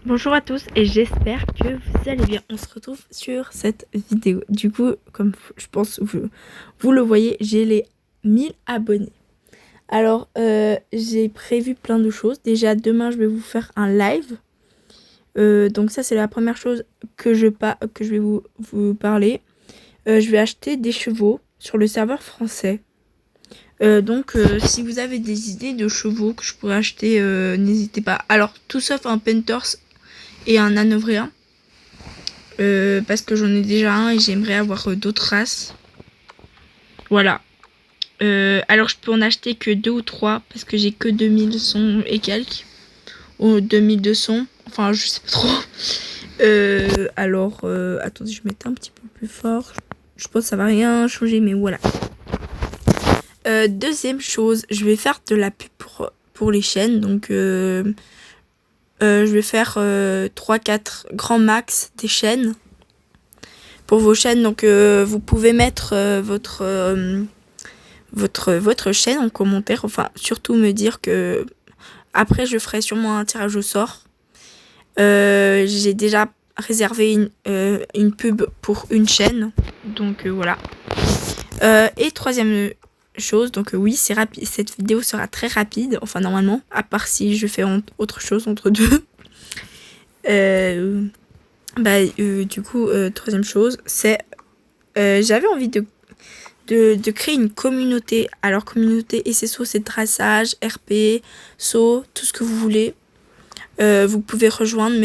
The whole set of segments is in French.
Bonjour à tous et j'espère que vous allez bien. On se retrouve sur cette vidéo. Du coup, comme je pense vous le voyez, j'ai les 1000 abonnés. Alors, j'ai prévu plein de choses. Déjà, demain, je vais vous faire un live. Donc ça, c'est la première chose que je vais vous parler. Je vais acheter des chevaux sur le serveur français. Donc, si vous avez des idées de chevaux que je pourrais acheter, n'hésitez pas. Alors, tout sauf un Pentors et un Hanovréen. Parce que j'en ai déjà un et j'aimerais avoir d'autres races. Voilà. Alors, je peux en acheter que 2 ou 3 parce que j'ai que 2000 sons et quelques. Ou 2200. Enfin, je sais pas trop. Alors, attendez, je vais mettre un petit peu plus fort. Je pense que ça va rien changer, mais voilà. Deuxième chose, je vais faire de la pub pour les chaînes. Donc, je vais faire 3-4 grands max des chaînes. Pour vos chaînes, donc vous pouvez mettre votre chaîne en commentaire. Enfin, surtout me dire que après, je ferai sûrement un tirage au sort. J'ai déjà réservé une pub pour une chaîne. Donc voilà. Et troisième chose, donc oui, c'est rapide. Cette vidéo sera très rapide. Enfin, normalement, à part si je fais autre chose entre deux. Du coup, troisième chose, c'est j'avais envie de créer une communauté. Alors, communauté SSO, c'est traçage, RP, saut, tout ce que vous voulez. Vous pouvez rejoindre,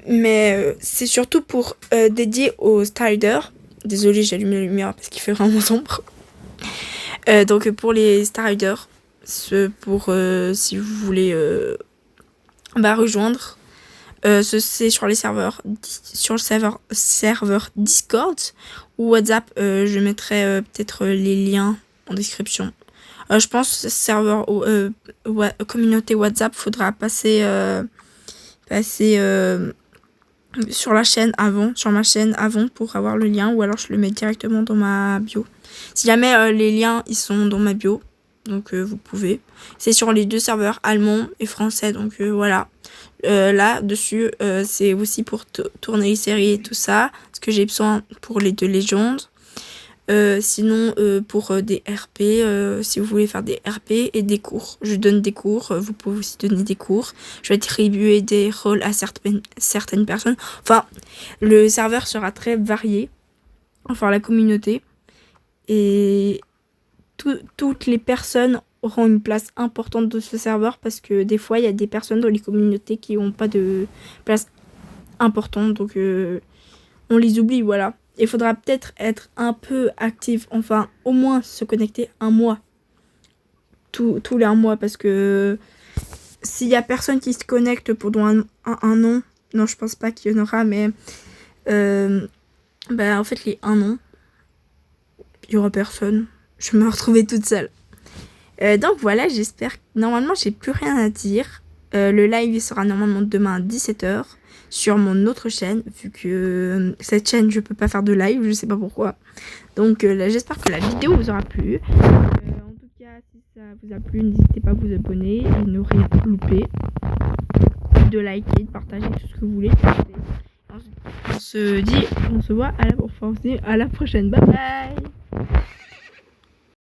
mais c'est surtout pour dédié aux Starders. Désolée, j'allume la lumière parce qu'il fait vraiment sombre. Donc, pour les Starders, pour si vous voulez rejoindre. C'est sur le serveur Discord ou WhatsApp. Je mettrai peut-être les liens en description. Je pense serveur communauté WhatsApp, faudra passer sur la chaîne avant, sur ma chaîne avant pour avoir le lien, ou alors je le mets directement dans ma bio. Si jamais les liens ils sont dans ma bio, donc vous pouvez. C'est sur les deux serveurs, allemand et français, donc voilà. Là dessus c'est aussi pour tourner les séries et tout ça, parce que j'ai besoin pour les deux légendes. Sinon pour des RP, si vous voulez faire des RP et des cours, je donne des cours, vous pouvez aussi donner des cours. Je vais attribuer des rôles à certaines personnes. Enfin, le serveur sera très varié, enfin la communauté, et toutes les personnes auront une place importante de ce serveur, parce que des fois il y a des personnes dans les communautés qui n'ont pas de place importante, donc on les oublie, voilà. Il faudra peut-être être un peu actif, enfin au moins se connecter un mois, tous les 1 mois, parce que s'il y a personne qui se connecte pendant un an, non je pense pas qu'il y en aura, mais en fait les 1 an, il y aura personne, je vais me retrouver toute seule. Donc voilà, j'espère. Normalement, j'ai plus rien à dire. Le live il sera normalement demain à 17h sur mon autre chaîne, vu que cette chaîne, je peux pas faire de live, je sais pas pourquoi. Donc là, j'espère que la vidéo vous aura plu. En tout cas, si ça vous a plu, n'hésitez pas à vous abonner et ne rien louper. De liker, de partager tout ce que vous voulez. On se voit à la prochaine. Bye bye.